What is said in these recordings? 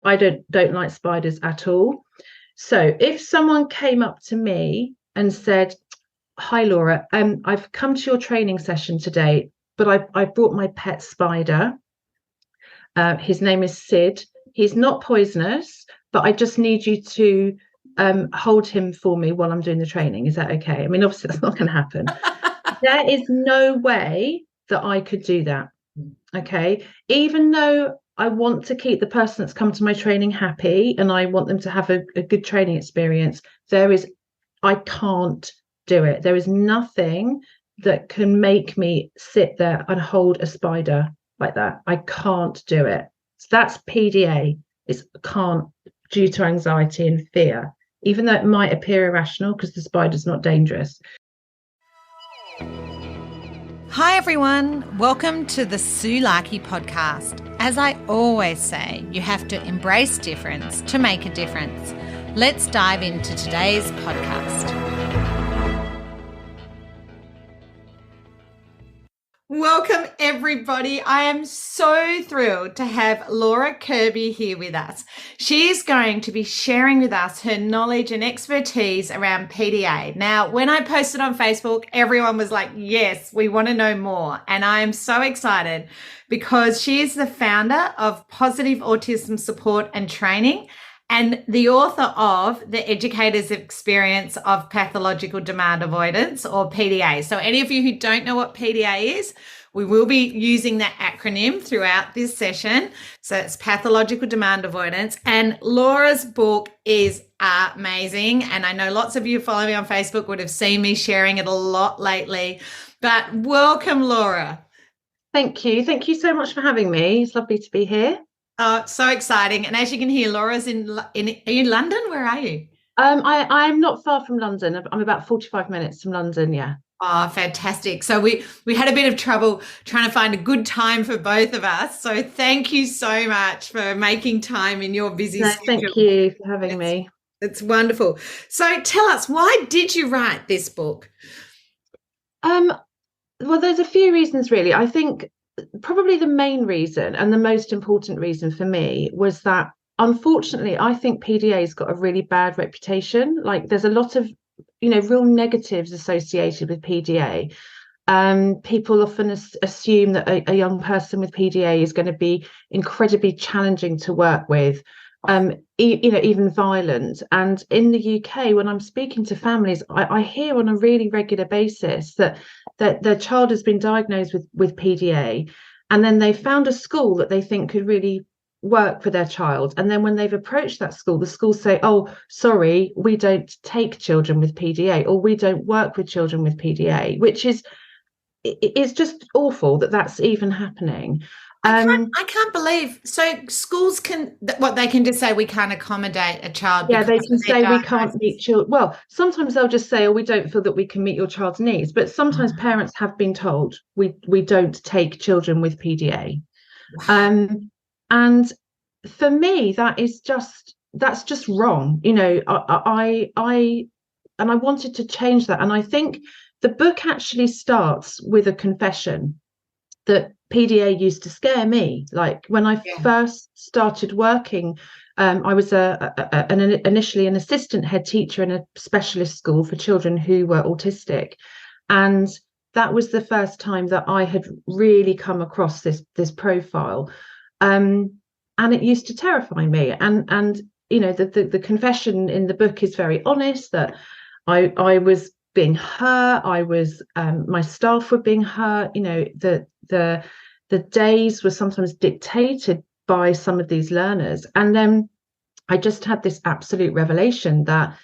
I don't like spiders at all. So if someone came up to me and said, "Hi, Laura, I've come to your training session today, but I brought my pet spider. His name is Sid. He's not poisonous, but I just need you to hold him for me while I'm doing the training. Is that okay?" I mean, obviously that's not going to happen. There is no way that I could do that. Okay. Even though I want to keep the person that's come to my training happy and I want them to have a good training experience, I can't do it. There is nothing that can make me sit there and hold a spider like that. I can't do it. So that's PDA. It's can't, due to anxiety and fear, even though it might appear irrational because the spider's not dangerous. Hi everyone, welcome to the Sue Larkey podcast. As I always say, you have to embrace difference to make a difference. Let's dive into today's podcast. Welcome everybody. I am so thrilled to have Laura Kerbey here with us. She is going to be sharing with us her knowledge and expertise around PDA. Now, when I posted on Facebook, everyone was like, yes, we want to know more. And I am so excited because she is the founder of Positive Autism Support and Training and the author of The Educator's Experience of Pathological Demand Avoidance, or PDA. So any of you who don't know what PDA is, we will be using that acronym throughout this session. So it's Pathological Demand Avoidance. And Laura's book is amazing. And I know lots of you following me on Facebook would have seen me sharing it a lot lately. But welcome, Laura. Thank you. Thank you so much for having me. It's lovely to be here. So exciting. And as you can hear, Laura's are you in London? Where are you? I'm not far from London. I'm about 45 minutes from London, yeah. Oh, fantastic. So we had a bit of trouble trying to find a good time for both of us. So thank you so much for making time in your busy schedule. Thank you for having me. It's wonderful. So tell us, why did you write this book? Well, there's a few reasons, really. I think probably the main reason and the most important reason for me was that, unfortunately, I think PDA's got a really bad reputation. Like, there's a lot of, real negatives associated with PDA. People often assume that a young person with PDA is going to be incredibly challenging to work with, even violent. And in the UK, when I'm speaking to families, I hear on a really regular basis that their child has been diagnosed with PDA, and then they found a school that they think could really work for their child. And then when they've approached that school, the school say, "Oh, sorry, we don't take children with PDA," or "We don't work with children with PDA," which is just awful that that's even happening. I can't believe. So schools they can just say we can't accommodate a child. Yeah, they can say we can't meet children. Well, sometimes they'll just say, "Oh, we don't feel that we can meet your child's needs." But sometimes parents have been told we don't take children with PDA. Wow. And for me, that's just wrong. I wanted to change that. And I think the book actually starts with a confession that PDA used to scare me. Like, when I first started working, I was initially an assistant head teacher in a specialist school for children who were autistic, and that was the first time that I had really come across this profile, and it used to terrify me. And the confession in the book is very honest, that I was being hurt. I was my staff were being hurt. The days were sometimes dictated by some of these learners. And then I just had this absolute revelation that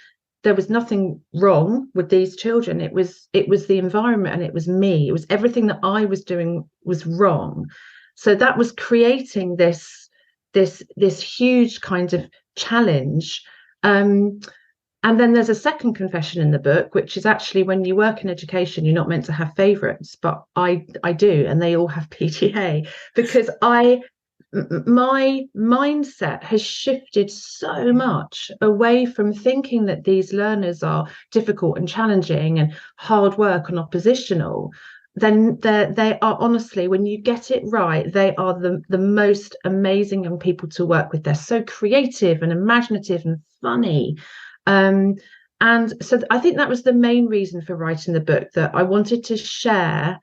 there was nothing wrong with these children. It was the environment, and it was me. It was everything that I was doing was wrong. So that was creating this huge kind of challenge. And then there's a second confession in the book, which is actually, when you work in education, you're not meant to have favourites, but I do, and they all have PDA, because my mindset has shifted so much away from thinking that these learners are difficult and challenging and hard work and oppositional. then they are honestly, when you get it right, they are the most amazing young people to work with. They're so creative and imaginative and funny. And so I think that was the main reason for writing the book, that I wanted to share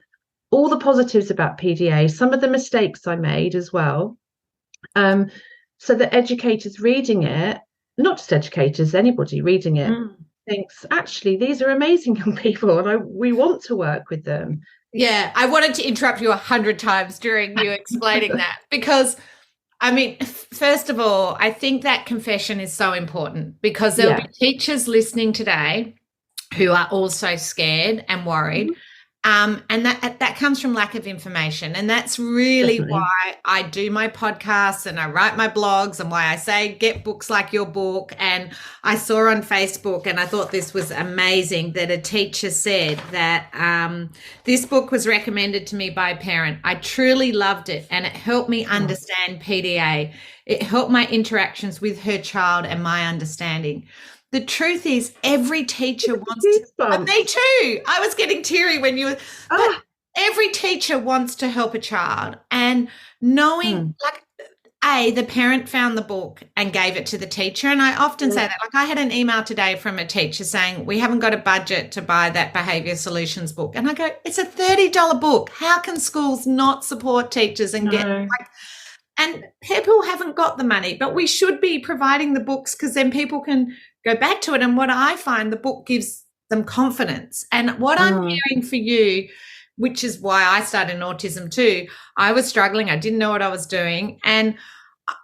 all the positives about PDA, some of the mistakes I made as well, so that educators reading it, not just educators, anybody reading it, thinks, actually, these are amazing young people and we want to work with them. Yeah, I wanted to interrupt you 100 times during you explaining that, because I mean, first of all, I think that confession is so important, because there'll be teachers listening today who are also scared and worried. And that comes from lack of information. And that's really why I do my podcasts and I write my blogs, and why I say get books like your book. And I saw on Facebook, and I thought this was amazing, that a teacher said that this book was recommended to me by a parent. I truly loved it, and it helped me understand PDA. It helped my interactions with her child and my understanding. The truth is, every teacher wants to. Me too. I was getting teary when you were. But every teacher wants to help a child, and knowing, like, the parent found the book and gave it to the teacher. And I often say that. Like, I had an email today from a teacher saying, we haven't got a budget to buy that behaviour solutions book. And I go, it's a $30 book. How can schools not support teachers and get like? And people haven't got the money, but we should be providing the books, because then people can go back to it. And what I find, the book gives them confidence. And what I'm hearing for you, which is why I started in autism too, I was struggling. I didn't know what I was doing. And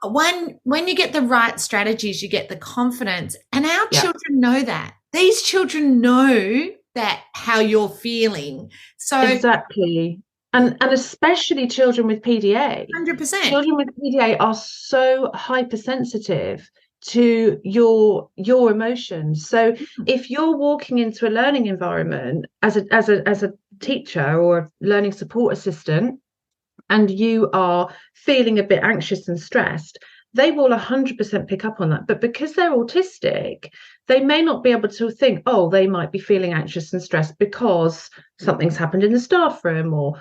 when you get the right strategies, you get the confidence. And our children know that. These children know that, how you're feeling. So exactly. And especially children with PDA. 100%. Children with PDA are so hypersensitive to your emotions. So if you're walking into a learning environment as a teacher or a learning support assistant, and you are feeling a bit anxious and stressed, they will 100% pick up on that. But because they're autistic, they may not be able to think, oh, they might be feeling anxious and stressed because something's happened in the staff room, or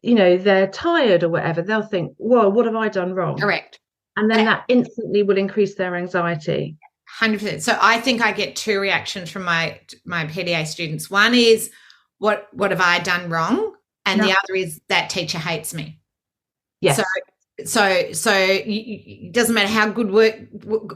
they're tired or whatever. They'll think, well, what have I done wrong? Correct. And then that instantly will increase their anxiety. 100%. So I think I get two reactions from my PDA students. One is, what have I done wrong? And the other is, that teacher hates me. Yes. So it doesn't matter how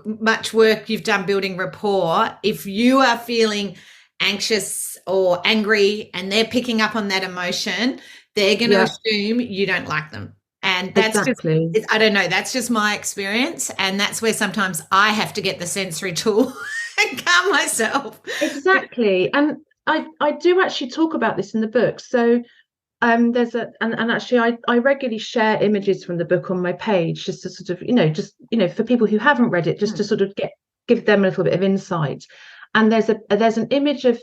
much work you've done building rapport. If you are feeling anxious or angry and they're picking up on that emotion, they're going to assume you don't like them. And that's just, I don't know, that's just my experience. And that's where sometimes I have to get the sensory tool and calm myself. Exactly. And I do actually talk about this in the book. So there's actually I regularly share images from the book on my page, just to sort of, for people who haven't read it, just to sort of give them a little bit of insight. And there's an image of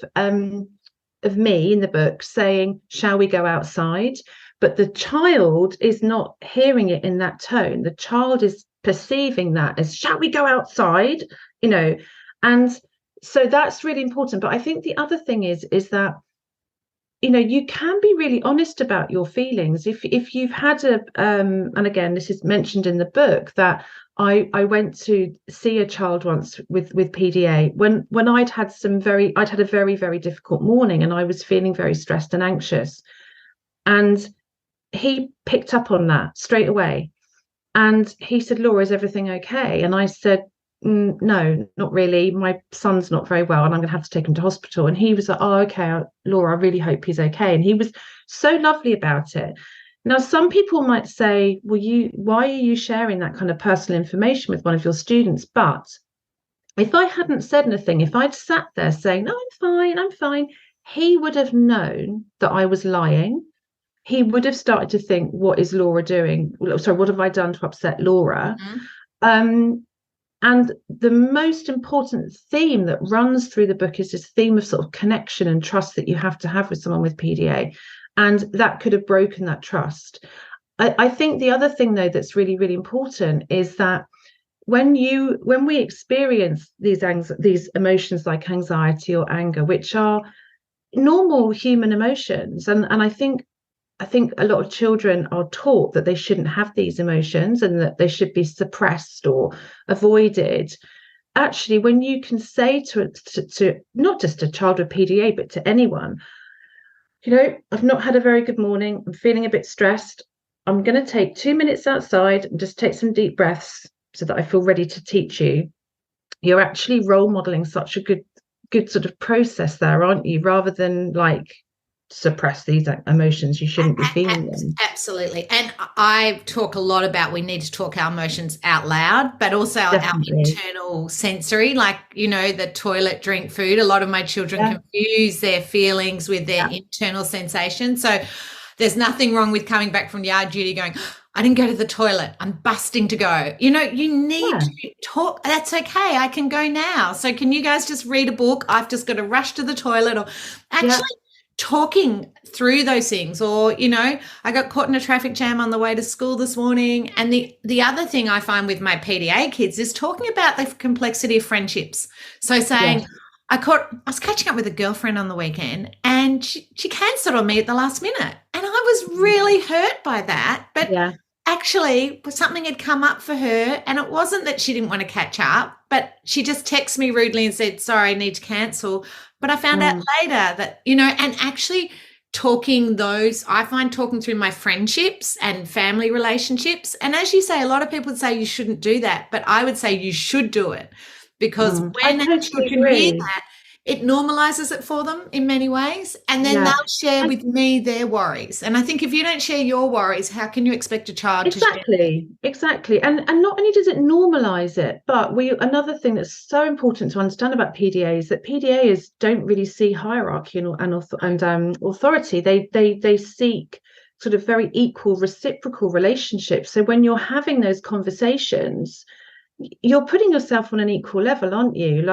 me in the book saying, shall we go outside? But the child is not hearing it in that tone. The child is perceiving that as, shall we go outside? And so that's really important. But I think the other thing is that, you can be really honest about your feelings. If you've had and again, this is mentioned in the book, that I went to see a child once with PDA when I'd had a very, very difficult morning, and I was feeling very stressed and anxious. And he picked up on that straight away. And he said, Laura, is everything okay? And I said, no, not really. My son's not very well and I'm going to have to take him to hospital. And he was like, oh, okay, Laura, I really hope he's okay. And he was so lovely about it. Now, some people might say, well, why are you sharing that kind of personal information with one of your students? But if I hadn't said anything, if I'd sat there saying, no, I'm fine, he would have known that I was lying. He would have started to think, what is Laura doing? Sorry, what have I done to upset Laura? And the most important theme that runs through the book is this theme of sort of connection and trust that you have to have with someone with PDA. And that could have broken that trust. I think the other thing, though, that's really, really important is that when we experience these emotions like anxiety or anger, which are normal human emotions, and I think I think a lot of children are taught that they shouldn't have these emotions and that they should be suppressed or avoided. Actually, when you can say to not just a child with PDA, but to anyone, I've not had a very good morning, I'm feeling a bit stressed, I'm going to take 2 minutes outside and just take some deep breaths so that I feel ready to teach you. You're actually role modeling such a good sort of process there, aren't you? Rather than like suppress these emotions, you shouldn't be feeling them. Absolutely. And I talk a lot about we need to talk our emotions out loud, but also Definitely. our internal sensory, like, the toilet, drink, food. A lot of my children confuse their feelings with their internal sensations. So there's nothing wrong with coming back from yard duty going, I didn't go to the toilet, I'm busting to go. You need to talk. That's okay. I can go now. So can you guys just read a book? I've just got to rush to the toilet, or actually talking through those things. Or, I got caught in a traffic jam on the way to school this morning. And the other thing I find with my PDA kids is talking about the complexity of friendships. So saying, I was catching up with a girlfriend on the weekend and she cancelled on me at the last minute. And I was really hurt by that. But actually something had come up for her, and it wasn't that she didn't want to catch up, but she just texted me rudely and said, sorry, I need to cancel. But I found out later that, and actually I find talking through my friendships and family relationships. And as you say, a lot of people would say you shouldn't do that, but I would say you should do it, because when our children hear that, it normalizes it for them in many ways. And then they'll share with me their worries. And I think if you don't share your worries, how can you expect a child to share? Exactly. And not only does it normalize it, but another thing that's so important to understand about PDA is that PDAs don't really see hierarchy and authority. They seek sort of very equal, reciprocal relationships. So when you're having those conversations, you're putting yourself on an equal level, aren't you?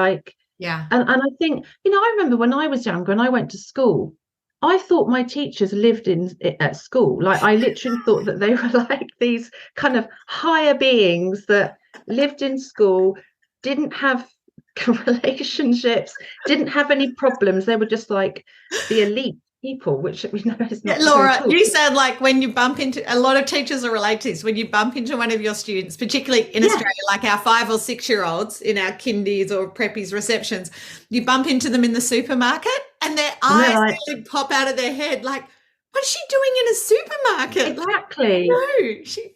And I think, I remember when I was younger and I went to school, I thought my teachers lived at school. Like, I literally thought that they were like these kind of higher beings that lived in school, didn't have relationships, didn't have any problems. They were just like the elite people, which we know is not Laura, true. You said, like, when you bump into, a lot of teachers are related to this, when you bump into one of your students, particularly in Australia, like our 5 or 6 year olds in our kindies or preppies receptions, you bump into them in the supermarket and their eyes really pop out of their head, like, what is she doing in a supermarket? Exactly.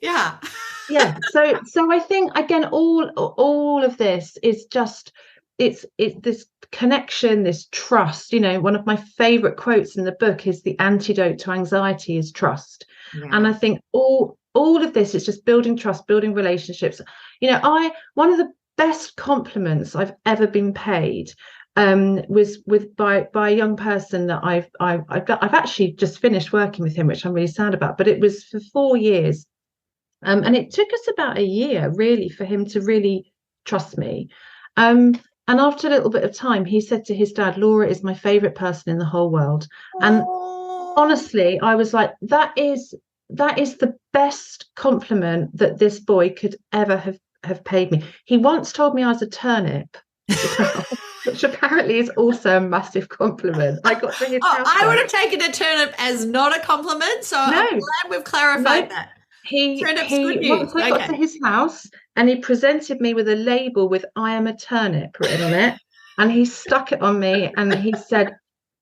Yeah. So I think, again, all of this is just, it's this connection, this trust. One of my favorite quotes in the book is, the antidote to anxiety is trust. And I think all of this is just building trust, building relationships. One of the best compliments I've ever been paid was by a young person that I've actually just finished working with him, which I'm really sad about, but it was for 4 years. And it took us about a year, really, for him to really trust me. And after a little bit of time, he said to his dad, Laura is my favorite person in the whole world. And honestly, I was like, that is the best compliment that this boy could ever have paid me. He once told me I was a turnip as well, which apparently is also a massive compliment. I got to his house. I would have taken a turnip as not a compliment, so I'm glad we've clarified that. Once I got to his house, and he presented me with a label with "I am a turnip" written on it, and he stuck it on me, and he said,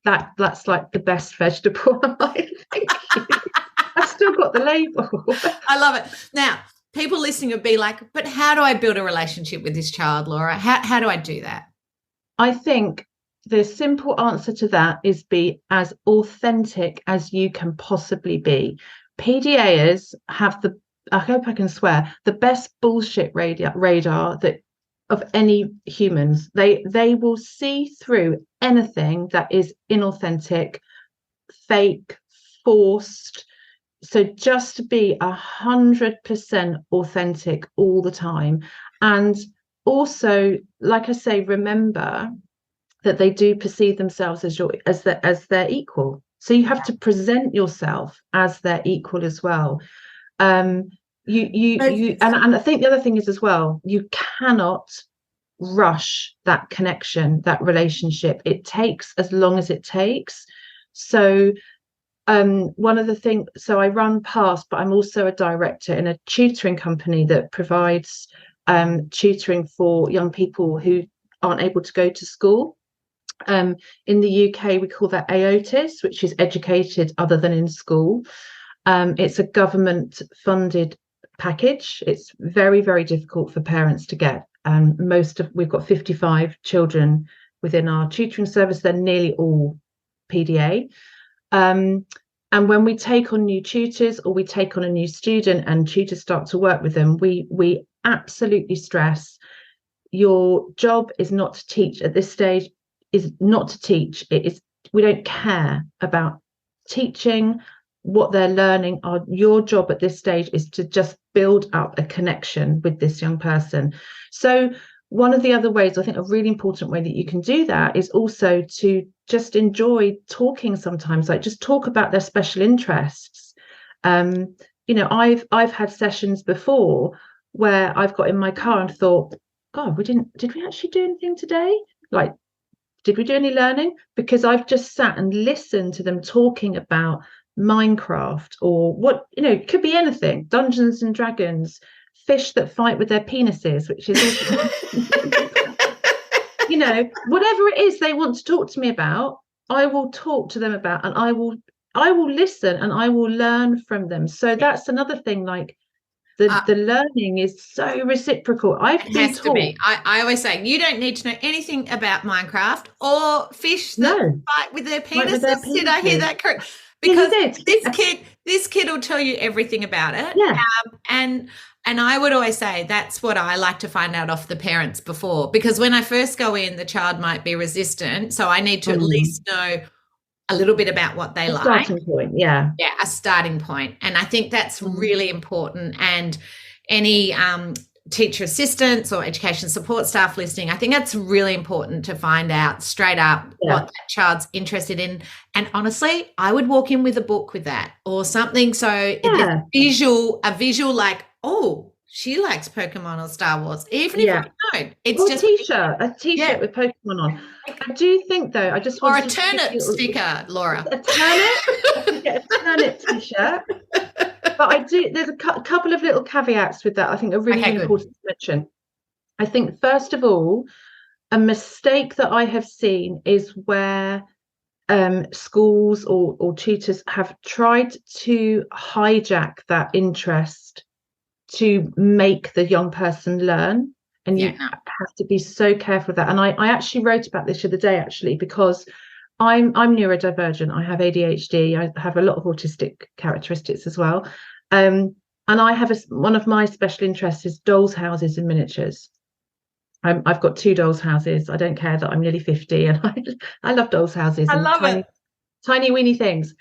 that's like the best vegetable. I'm like, thank you. I've still got the label. I love it. Now, people listening would be like, but how do I build a relationship with this child, Laura? How do I do that? I think the simple answer to that is, be as authentic as you can possibly be. PDAs have I hope I can swear, the best bullshit radar that of any humans. They will see through anything that is inauthentic, fake, forced. So just be 100% authentic all the time. And also, like I say, remember that they do perceive themselves as their equal. So you have to present yourself as their equal as well. And I think the other thing is as well, you cannot rush that connection, that relationship. It takes as long as it takes. So one of the things, so I run PASS, but I'm also a director in a tutoring company that provides tutoring for young people who aren't able to go to school. In the UK, we call that AOTIS, which is educated other than in school. It's a government funded package. It's very, very difficult for parents to get. We've got 55 children within our tutoring service. They're nearly all PDA. And when we take on new tutors or we take on a new student and tutors start to work with them, we absolutely stress your job is not to teach at this stage, is not to teach. We don't care about teaching what they're learning. Your job at this stage is to just build up a connection with this young person. So one of the other ways, I think a really important way that you can do that is also to just enjoy talking sometimes, like just talk about their special interests. I've had sessions before where I've got in my car and thought, God, did we actually do anything today? Like, did we do any learning? Because I've just sat and listened to them talking about Minecraft or what, it could be anything, Dungeons and Dragons, fish that fight with their penises, which is also, whatever it is they want to talk to me about, I will talk to them about, and I will listen and I will learn from them. So that's another thing, like the learning is so reciprocal. I've been taught. I always say you don't need to know anything about Minecraft or fish that fight with their penises. Did I hear that correct? Because this kid will tell you everything about it. Yeah. And I would always say that's what I like to find out off the parents before, because when I first go in, the child might be resistant. So I need to at least know a little bit about what they like. Starting point, yeah. Yeah, a starting point. And I think that's really important. And any teacher assistants or education support staff listening, I think that's really important to find out straight up what that child's interested in. And honestly, I would walk in with a book with that or something. So a visual like, oh, she likes Pokemon or Star Wars, even if I don't. It's just a t-shirt with Pokemon on. I do think though, I just want a turnip sticker, Laura. A turnip? Get a turnip t-shirt. But I do, there's a couple of little caveats with that I think are really important to mention. I think, first of all, a mistake that I have seen is where schools or tutors have tried to hijack that interest to make the young person learn. And you have to be so careful of that. And I actually wrote about this the other day, actually, because I'm neurodivergent. I have ADHD. I have a lot of autistic characteristics as well. And I have one of my special interests is dolls' houses in miniatures. I've got 2 dolls' houses. I don't care that I'm nearly 50, and I love dolls' houses. I love it. Tiny weeny things.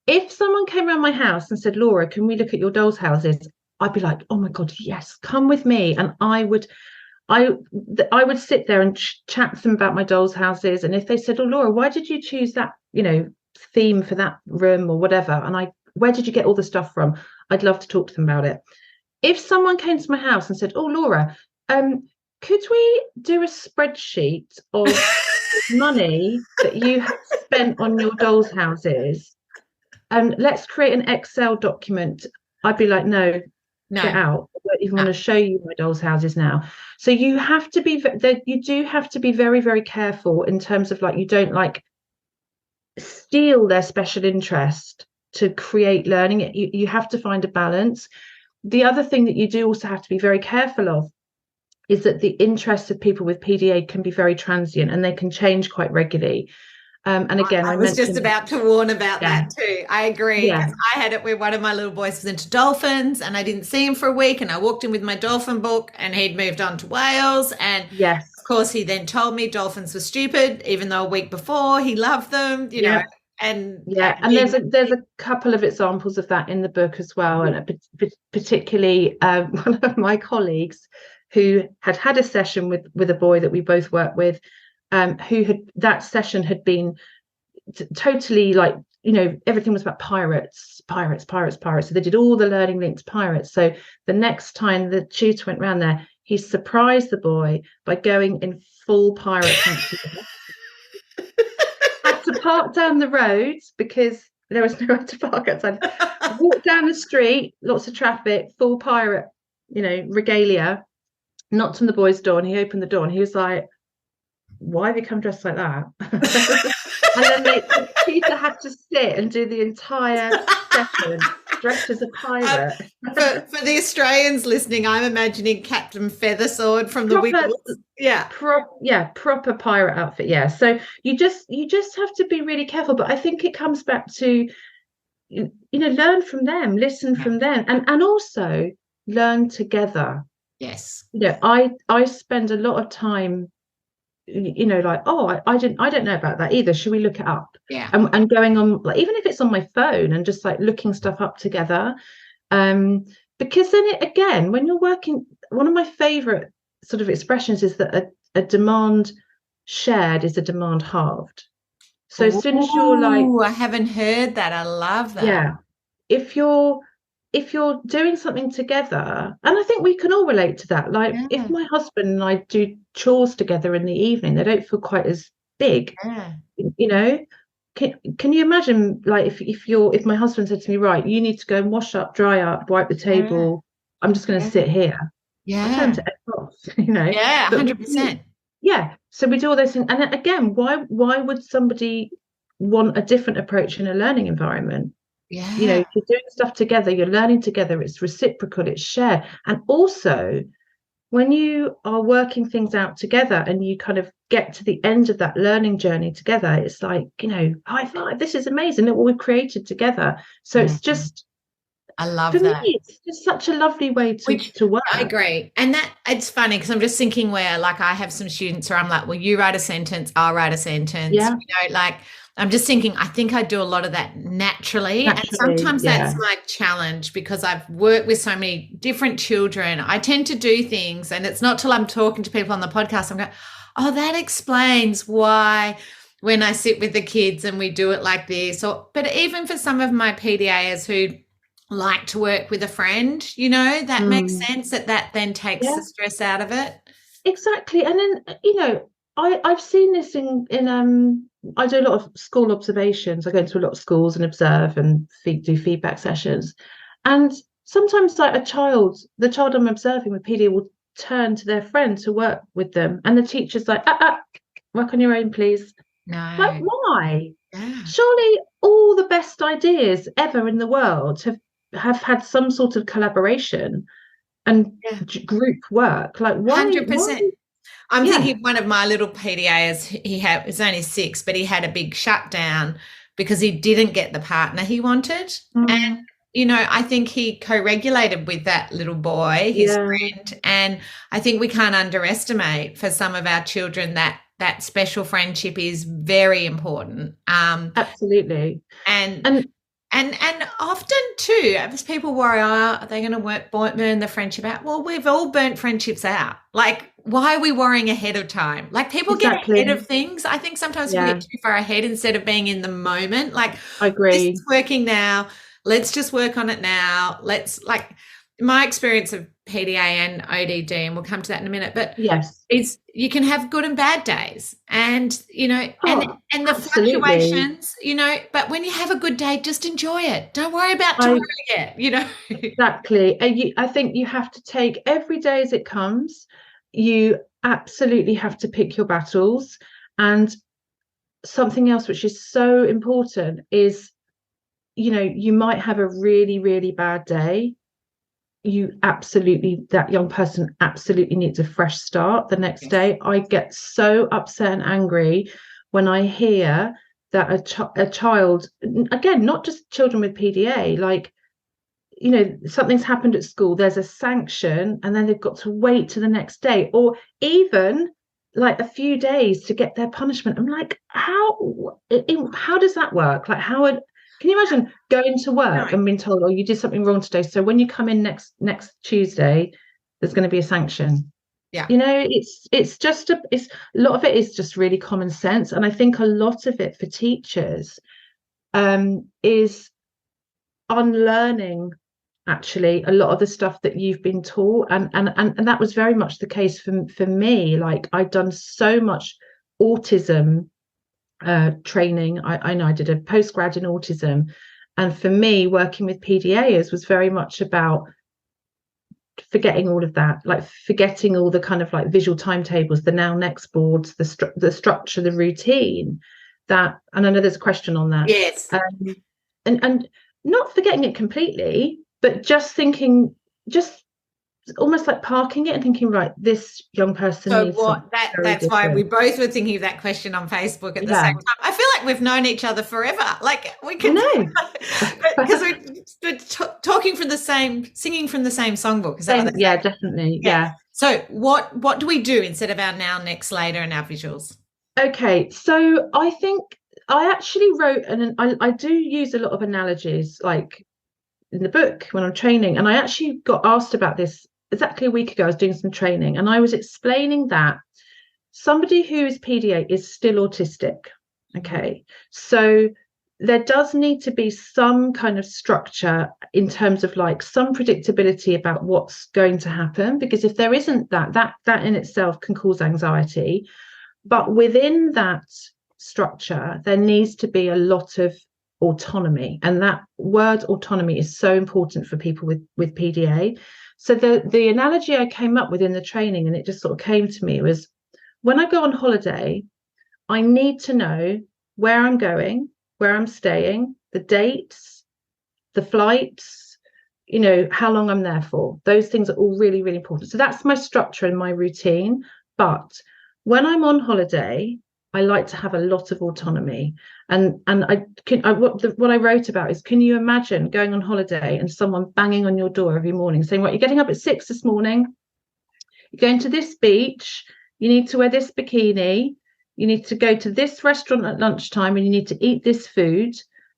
If someone came around my house and said, Laura, can we look at your dolls' houses? I'd be like, oh my God, yes, come with me. And I would sit there and chat to them about my dolls' houses. And if they said, oh, Laura, why did you choose that, theme for that room or whatever? And where did you get all the stuff from? I'd love to talk to them about it. If someone came to my house and said, oh, Laura, could we do a spreadsheet of money that you have spent on your dolls' houses? And let's create an Excel document. I'd be like, no. Get out. I don't even want to show you my dolls' houses now. So you have to be, you do have to be very, very careful in terms of you don't steal their special interest to create learning. You have to find a balance. The other thing that you do also have to be very careful of is that the interests of people with PDA can be very transient and they can change quite regularly. And again, I was just about to warn about that too. I agree. I had it where one of my little boys was into dolphins and I didn't see him for a week, and I walked in with my dolphin book and he'd moved on to whales. And of course, he then told me dolphins were stupid, even though a week before he loved them, you know. And there's a couple of examples of that in the book as well. And particularly one of my colleagues who had a session with a boy that we both work with, that session had been totally everything was about pirates. So they did all the learning linked to pirates. So the next time the tutor went round there, he surprised the boy by going in full pirate fancy. Had to park down the road because there was nowhere to park outside. Walked down the street, lots of traffic, full pirate, regalia. Knocked on the boy's door, and he opened the door, and he was like, "Why have you come dressed like that?" And then the teacher had to sit and do the entire session dressed as a pirate. For the Australians listening, I'm imagining Captain Feathersword from the Wiggles. Yeah. Proper pirate outfit. Yeah. So you just have to be really careful. But I think it comes back to, learn from them, listen from them, and also learn together. Yes. I spend a lot of time, like, oh, I don't know about that either. Should we look it up? Yeah. And going on, like, even if it's on my phone, and just like looking stuff up together. Because then again, when you're working, one of my favorite sort of expressions is that a demand shared is a demand halved. So as soon as you're like, I haven't heard that. I love that. Yeah. If you're doing something together, and I think we can all relate to that. Like, if my husband and I do chores together in the evening, they don't feel quite as big. Can you imagine, like, if my husband said to me, right, you need to go and wash up, dry up, wipe the table, I'm just going to sit here. I turn to F off, 100%. So we do all those things, and then, again, why would somebody want a different approach in a learning environment? If you're doing stuff together, you're learning together, it's reciprocal, it's shared. And also, when you are working things out together and you kind of get to the end of that learning journey together, it's like, high five, this is amazing, look what we've created together. So it's just, I love for that. me, it's just such a lovely way to work. I agree. And that, it's funny because I'm just thinking where, like, I have some students where I'm like, well, you write a sentence, I'll write a sentence. Like, I'm just thinking, I think I do a lot of that naturally. And sometimes that's my challenge, because I've worked with so many different children. I tend to do things, and it's not till I'm talking to people on the podcast, I'm going, oh, that explains why when I sit with the kids and we do it like this. But even for some of my PDAs who like to work with a friend, that makes sense, that then takes the stress out of it. Exactly. And then, I've seen this in I do a lot of school observations. I go into a lot of schools and observe and do feedback sessions. And sometimes, like, the child I'm observing with PD will turn to their friend to work with them, and the teacher's like, work on your own, please. No. Like, why? Yeah. Surely all the best ideas ever in the world have had some sort of collaboration and group work. Like, why? 100%. I'm thinking one of my little PDAs, he was only 6, but he had a big shutdown because he didn't get the partner he wanted. And, I think he co-regulated with that little boy, his friend. And I think we can't underestimate, for some of our children, that special friendship is very important. Absolutely. And often too, as people worry, are they going to burn the friendship out? Well, we've all burnt friendships out. Like, why are we worrying ahead of time? Like, people get ahead of things. I think sometimes we get too far ahead instead of being in the moment. Like, I agree. This is working now. Let's just work on it now. My experience of PDA and ODD, and we'll come to that in a minute, but is you can have good and bad days, and and the fluctuations, but when you have a good day, just enjoy it. Don't worry about tomorrow yet, Exactly. I think you have to take every day as it comes. You absolutely have to pick your battles. And something else which is so important is, you might have a really, really bad day. That young person absolutely needs a fresh start the next day. I get so upset and angry when I hear that a child, again, not just children with PDA, like, something's happened at school, there's a sanction, and then they've got to wait to the next day, or even like a few days to get their punishment. I'm like, how does that work? Like, can you imagine going to work and being told, oh, you did something wrong today, so when you come in next Tuesday, there's going to be a sanction? It's just a lot of it is just really common sense. And I think a lot of it for teachers is unlearning, actually, a lot of the stuff that you've been taught. And that was very much the case for me. Like, I'd done so much autism training. I know I did a postgrad in autism, and for me, working with PDAs was very much about forgetting all of that, like forgetting all the kind of like visual timetables, the now next boards, the structure, the routine. That, and I know there's a question on that. Yes. And not forgetting it completely, but just thinking, just almost like parking it and thinking, right, this young person needs something that's different. why we both were thinking of that question on Facebook at the same time. I feel like we've known each other forever. Like we can know. because we're talking from the same, singing from the same songbook. Is that what yeah, definitely. Yeah. So what do we do instead of our now, next, later and our visuals? Okay, so I think I actually wrote, and I do use a lot of analogies, like in the book when I'm training, and I actually got asked about this exactly a week ago. I was doing some training, and I was explaining that somebody who is PDA is still autistic. Okay, so there does need to be some kind of structure in terms of like some predictability about what's going to happen, because if there isn't that in itself can cause anxiety. But within that structure, there needs to be a lot of autonomy. And that word autonomy is so important for people with PDA. So the analogy I came up with in the training, and it just sort of came to me, was when I go on holiday, I need to know where I'm going, where I'm staying, the dates, the flights, how long I'm there for. Those things are all really, really important. So that's my structure and my routine. But when I'm on holiday, I like to have a lot of autonomy. And what I wrote about is, can you imagine going on holiday and someone banging on your door every morning saying, right, you're getting up at 6 this morning, you're going to this beach, you need to wear this bikini, you need to go to this restaurant at lunchtime, and you need to eat this food,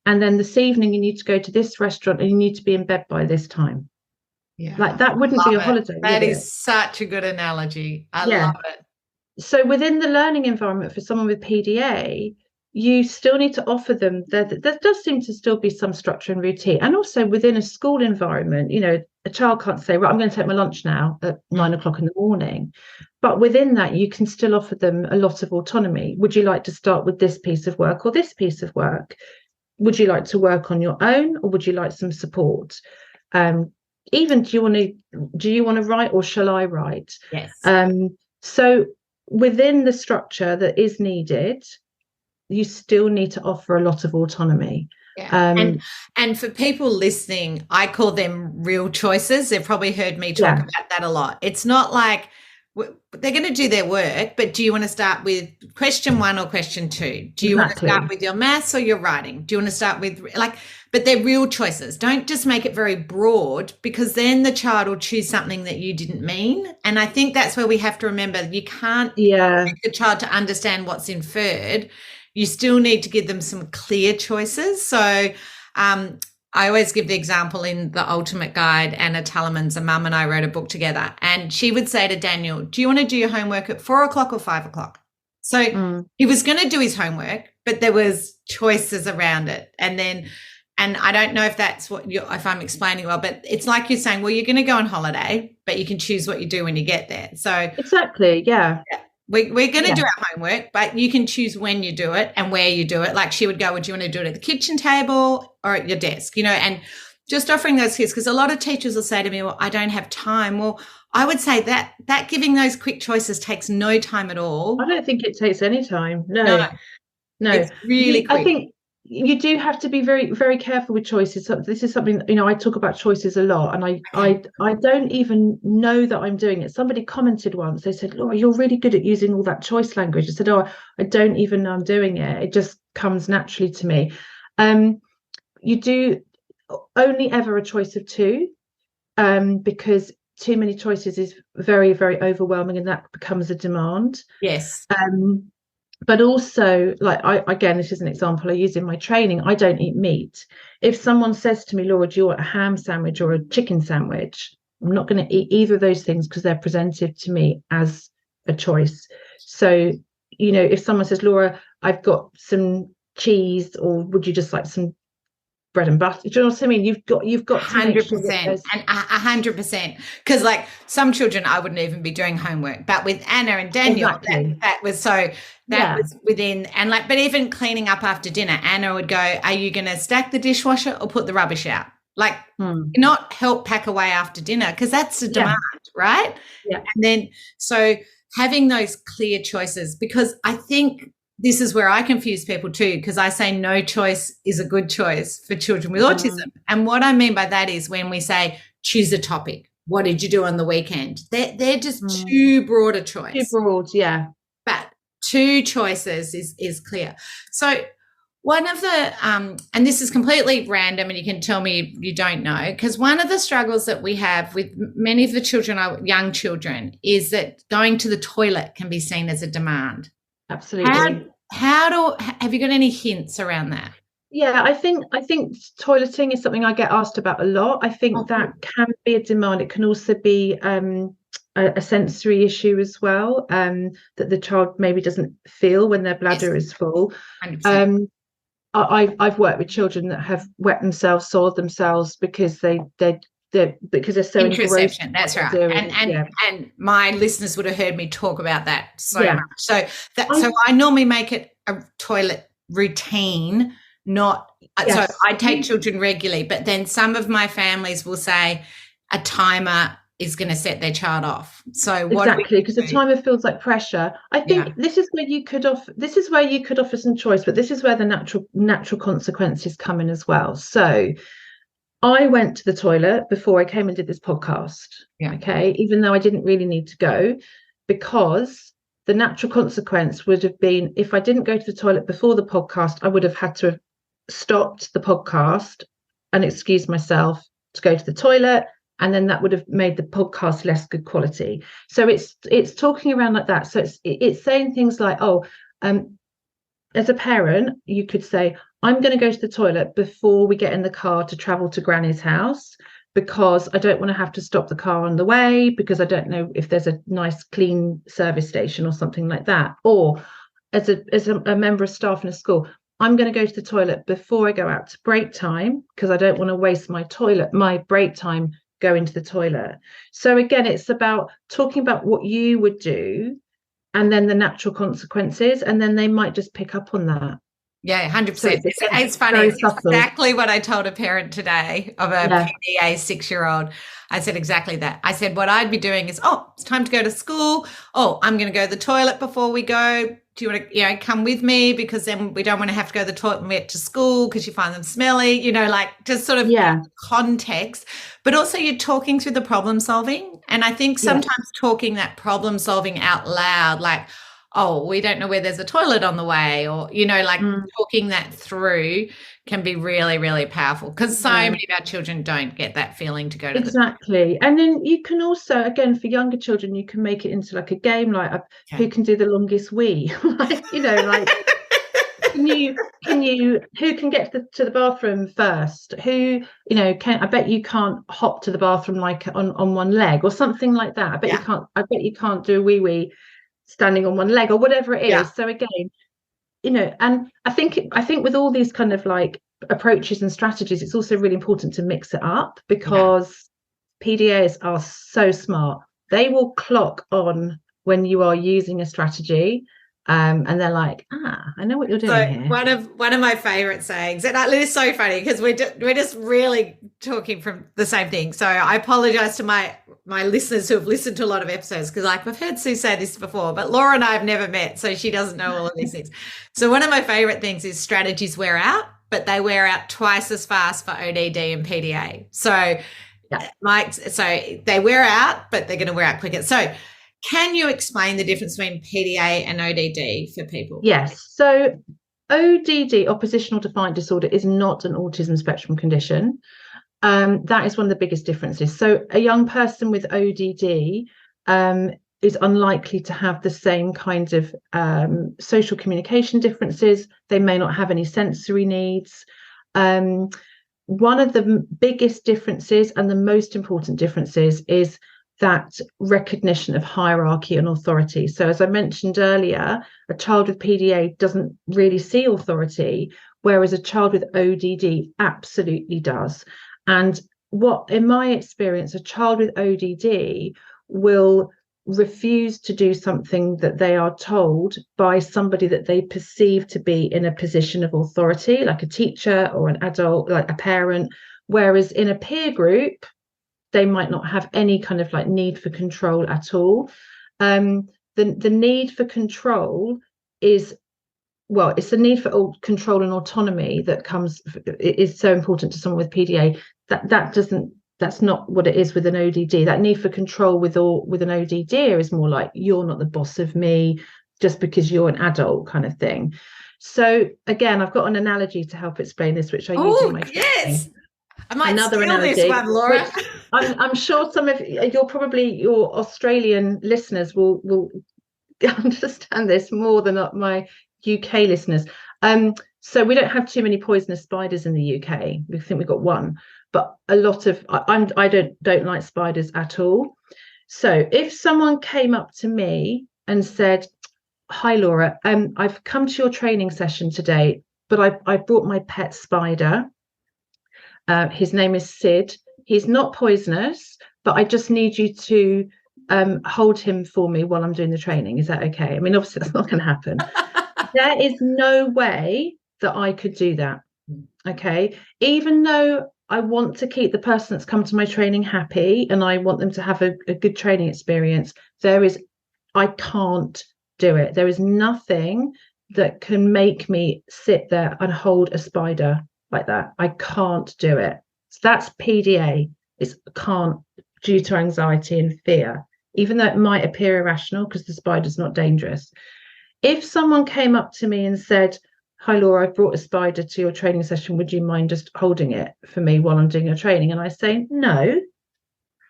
and then this evening you need to go to this restaurant and you need to be in bed by this time. Yeah, like that wouldn't be a holiday. That is such a good analogy. I love it. So within the learning environment for someone with PDA, you still need to offer them, there does seem to still be some structure and routine. And also within a school environment, a child can't say, right, I'm going to take my lunch now at 9 o'clock in the morning. But within that, you can still offer them a lot of autonomy. Would you like to start with this piece of work or this piece of work? Would you like to work on your own, or would you like some support? Even do you want to write, or shall I write? Yes. So within the structure that is needed, you still need to offer a lot of autonomy. Yeah. And for people listening, I call them real choices. They've probably heard me talk about that a lot. It's not like they're going to do their work, but do you want to start with question 1 or question 2? Do you want to start with your maths or your writing? Do you want to start with but they're real choices. Don't just make it very broad, because then the child will choose something that you didn't mean. And I think that's where we have to remember, you can't make the child to understand what's inferred. You still need to give them some clear choices. So I always give the example in the Ultimate Guide. Anna Tulliman's a mum and I wrote a book together, and she would say to Daniel, do you want to do your homework at 4 o'clock or 5 o'clock? So he was going to do his homework, but there was choices around it. And I don't know if that's if I'm explaining well, but it's like you're saying, well, you're going to go on holiday, but you can choose what you do when you get there. So exactly. Yeah. We're going to do our homework, but you can choose when you do it and where you do it. Like she would go, would you want to do it at the kitchen table or at your desk? And just offering those kids, because a lot of teachers will say to me, well, I don't have time. Well, I would say that giving those quick choices takes no time at all. I don't think it takes any time. No. It's really quick. I think you do have to be very, very careful with choices. So this is something, I talk about choices a lot, and I don't even know that I'm doing it. Somebody commented once, they said, Laura, you're really good at using all that choice language. I said, I don't even know I'm doing it. It just comes naturally to me. You do only ever a choice of 2, because too many choices is very, very overwhelming, and that becomes a demand. Yes. But also, again, this is an example I use in my training. I don't eat meat. If someone says to me, Laura, do you want a ham sandwich or a chicken sandwich? I'm not going to eat either of those things, because they're presented to me as a choice. So, if someone says, Laura, I've got some cheese, or would you just like some bread and butter. Do you know what I mean? You've got to make sure 100% and 100%, because like some children I wouldn't even be doing homework, but with Anna and Daniel, exactly. that was so that was within, and like, but even cleaning up after dinner, Anna would go, are you going to stack the dishwasher or put the rubbish out? Like not help pack away after dinner, because that's a demand, right? Yeah. And then so having those clear choices, because I think this is where I confuse people too, because I say no choice is a good choice for children with autism. And what I mean by that is when we say choose a topic, what did you do on the weekend? They're just too broad a choice. Too broad, yeah. But 2 choices is clear. So one of the, and this is completely random and you can tell me you don't know, because one of the struggles that we have with many of the children, young children, is that going to the toilet can be seen as a demand. Absolutely. Have you got any hints around that? Yeah, I think toileting is something I get asked about a lot. I think that can be a demand. It can also be a sensory issue as well, that the child maybe doesn't feel when their bladder is full. 100%. I've worked with children that have wet themselves, soiled themselves because because they're so engrossed. That's right. And my listeners would have heard me talk about that so much. So I normally make it a toilet routine, not so I take children regularly, but then some of my families will say a timer is going to set their child off. So exactly, because the timer feels like pressure. I think this is where you could offer some choice, but this is where the natural consequences come in as well. So I went to the toilet before I came and did this podcast. Okay, even though I didn't really need to go, because the natural consequence would have been, if I didn't go to the toilet before the podcast, I would have had to have stopped the podcast and excused myself to go to the toilet, and then that would have made the podcast less good quality. So it's talking around like that. So it's saying things like, as a parent, you could say, I'm going to go to the toilet before we get in the car to travel to Granny's house, because I don't want to have to stop the car on the way, because I don't know if there's a nice clean service station or something like that. Or as a member of staff in a school, I'm going to go to the toilet before I go out to break time, because I don't want to waste my break time going to the toilet. So again, it's about talking about what you would do and then the natural consequences, and then they might just pick up on that. Yeah, 100%. So it's funny. It's exactly what I told a parent today of a PDA 6-year-old. I said exactly that. I said, what I'd be doing is, it's time to go to school. I'm going to go to the toilet before we go. Do you want to, come with me? Because then we don't want to have to go to the toilet when we get to school because you find them smelly, like just sort of context. But also you're talking through the problem solving. And I think sometimes talking that problem solving out loud, like, we don't know where there's a toilet on the way, or, talking that through can be really, really powerful, because so many of our children don't get that feeling to go to Exactly. And then you can also, again, for younger children, you can make it into like a game, like who can do the longest wee? Like, who can get to the bathroom first? Who, I bet you can't hop to the bathroom like on one leg or something like that. I bet you can't do a wee standing on one leg or whatever it is. So again, and I think with all these kind of like approaches and strategies, it's also really important to mix it up, because PDAs are so smart. They will clock on when you are using a strategy, and they're like, I know what you're doing here. One of my favorite sayings, and it is so funny because we're just really talking from the same thing. So I apologize to my listeners who have listened to a lot of episodes, because I've heard Sue say this before, but Laura and I have never met, so she doesn't know all of these things. So one of my favorite things is strategies wear out, but they wear out twice as fast for ODD and PDA. So so they wear out, but they're going to wear out quicker. So can you explain the difference between PDA and ODD for people? Yes. So ODD, oppositional defiant disorder, is not an autism spectrum condition. That is one of the biggest differences. So a young person with ODD is unlikely to have the same kind of social communication differences. They may not have any sensory needs. One of the biggest differences and the most important differences is that recognition of hierarchy and authority. So as I mentioned earlier, a child with PDA doesn't really see authority, whereas a child with ODD absolutely does. And what, in my experience, a child with ODD will refuse to do something that they are told by somebody that they perceive to be in a position of authority, like a teacher or an adult, like a parent. Whereas in a peer group, they might not have any kind of like need for control at all. The need for control is, well, it's the need for control and autonomy that is so important to someone with PDA. That's not what it is with an ODD. That need for control with an ODD is more like, you're not the boss of me just because you're an adult kind of thing. So again, I've got an analogy to help explain this, which I use in my training. Yes. I might Another steal analogy, this one, Laura. which I'm sure some of your Australian listeners will understand this more than my UK listeners. So we don't have too many poisonous spiders in the UK. We think we've got one, but a lot of I don't like spiders at all. So if someone came up to me and said, "Hi, Laura, I've come to your training session today, but I brought my pet spider. His name is Sid. He's not poisonous, but I just need you to hold him for me while I'm doing the training. Is that okay?" I mean, obviously that's not going to happen. There is no way that I could do that. Okay. Even though I want to keep the person that's come to my training happy and I want them to have a good training experience, I can't do it. There is nothing that can make me sit there and hold a spider like that. I can't do it. So that's PDA. It's can't, due to anxiety and fear, even though it might appear irrational because the spider's not dangerous. If someone came up to me and said, "Hi, Laura, I've brought a spider to your training session. Would you mind just holding it for me while I'm doing your training?" And I say, "No,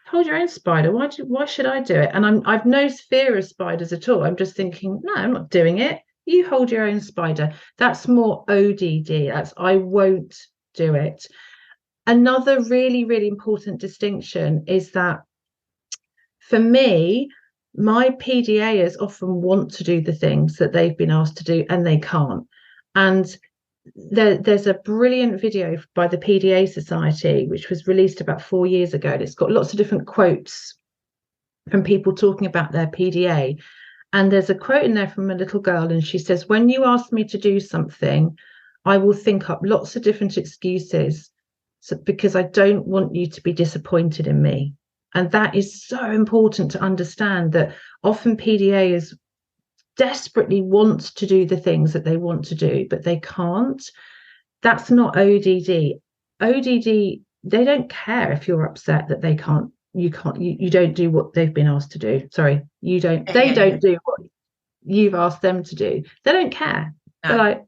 hold your own spider. Why should I do it?" And I've no fear of spiders at all. I'm just thinking, no, I'm not doing it. You hold your own spider. That's more ODD. That's I won't do it. Another really, really important distinction is that for me, my PDAs often want to do the things that they've been asked to do and they can't. And there's a brilliant video by the PDA Society, which was released about 4 years ago. And it's got lots of different quotes from people talking about their PDA. And there's a quote in there from a little girl, and she says, "When you ask me to do something, I will think up lots of different excuses because I don't want you to be disappointed in me." And that is so important to understand, that often PDAs desperately want to do the things that they want to do, but they can't. That's not ODD. ODD, they don't care if you're upset that they can't. You don't do what they've been asked to do. Sorry, you don't. They don't do what you've asked them to do. They don't care. No. They're like,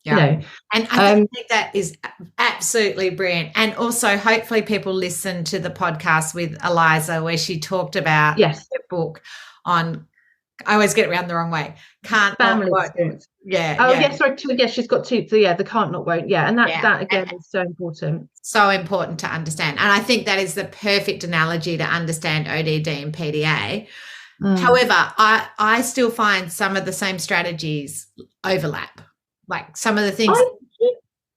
yeah. And I think that is absolutely brilliant. And also, hopefully, people listen to the podcast with Eliza where she talked about her book on. I always get it around the wrong way. Can't family not experience. Yeah. Oh, yes. Sorry. Yes, she's got two. So the can't not won't. Yeah, and that again is so important. So important to understand. And I think that is the perfect analogy to understand ODD and PDA. However, I still find some of the same strategies overlap. Like some of the things.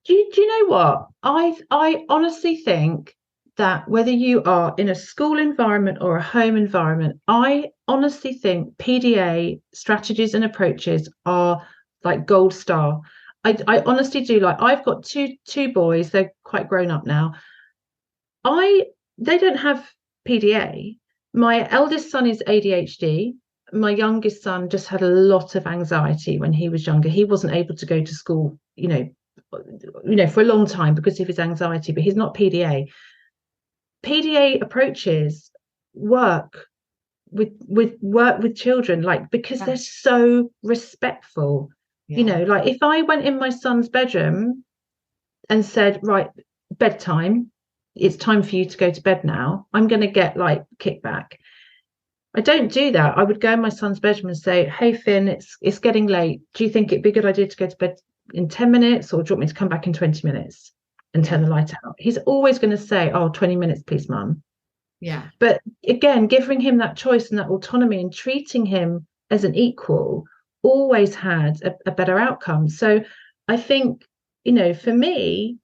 Do you know what? I honestly think that whether you are in a school environment or a home environment, I honestly think PDA strategies and approaches are like gold star. I honestly do. Like, I've got two boys, they're quite grown up now. They don't have PDA. My eldest son is ADHD. My youngest son just had a lot of anxiety when he was younger. He wasn't able to go to school, for a long time because of his anxiety, but he's not PDA. PDA approaches work with children, like, because they're so respectful. Like if I went in my son's bedroom and said, "Right, bedtime, it's time for you to go to bed now," I'm going to get like kickback. I don't do that. I would go in my son's bedroom and say, "Hey Finn, it's getting late. Do you think it'd be a good idea to go to bed in 10 minutes, or do you want me to come back in 20 minutes and turn the light out?" He's always going to say, "Oh, 20 minutes, please, Mum." Yeah. But again, giving him that choice and that autonomy and treating him as an equal always had a better outcome. So I think, for me,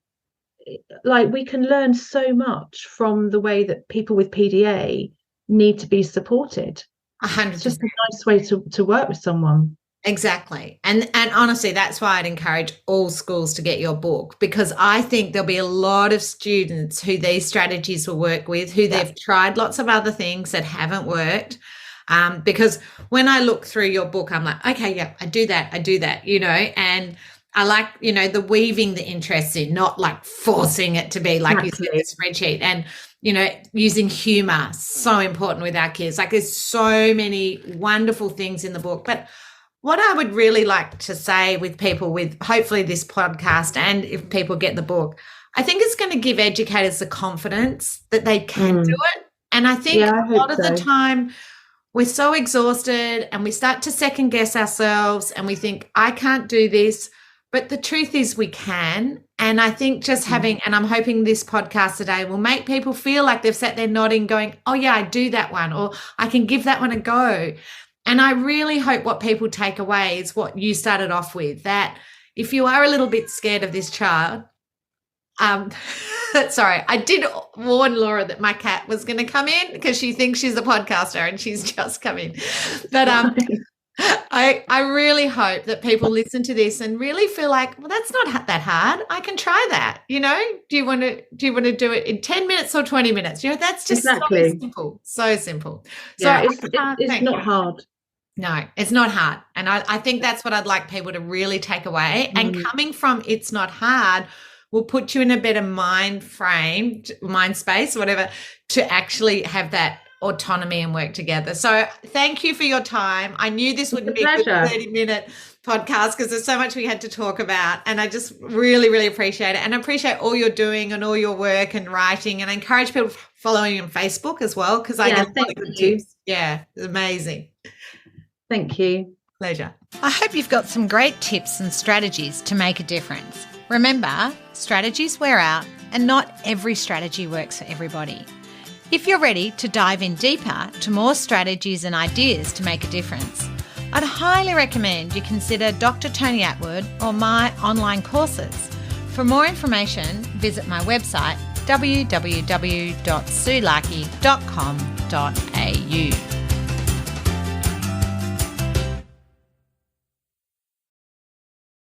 like, we can learn so much from the way that people with PDA need to be supported. 100%. It's just a nice way to work with someone. Exactly. And honestly, that's why I'd encourage all schools to get your book, because I think there'll be a lot of students who these strategies will work with, who they've tried lots of other things that haven't worked. Because when I look through your book, I'm like, okay, yeah, I do that, and I like, the weaving the interests in, not like forcing it to be like you said, the spreadsheet, and, using humor, so important with our kids. Like, there's so many wonderful things in the book. But what I would really like to say with people with hopefully this podcast, and if people get the book, I think it's going to give educators the confidence that they can do it. And I think a lot of the time we're so exhausted and we start to second guess ourselves and we think, I can't do this. But the truth is we can. And I think just having, and I'm hoping this podcast today will make people feel like they've sat there nodding, going, oh yeah, I do that one, or I can give that one a go. And I really hope what people take away is what you started off with, that if you are a little bit scared of this child, sorry, I did warn Laura that my cat was going to come in because she thinks she's a podcaster and she's just come in. But I really hope that people listen to this and really feel like, well, that's not that hard. I can try that. Do you want to do it in 10 minutes or 20 minutes? That's just so simple, so simple. Yeah, it's not hard. No, it's not hard. And I think that's what I'd like people to really take away. And coming from it's not hard will put you in a better mind space, whatever, to actually have that autonomy and work together. So thank you for your time. I knew this wouldn't be a good 30-minute podcast because there's so much we had to talk about. And I just really, really appreciate it. And I appreciate all you're doing and all your work and writing. And I encourage people to follow you on Facebook as well, because I get a lot of good tips. Yeah, it's amazing. Thank you. Pleasure. I hope you've got some great tips and strategies to make a difference. Remember, strategies wear out and not every strategy works for everybody. If you're ready to dive in deeper to more strategies and ideas to make a difference, I'd highly recommend you consider Dr. Tony Attwood or my online courses. For more information, visit my website www.sulaki.com.au.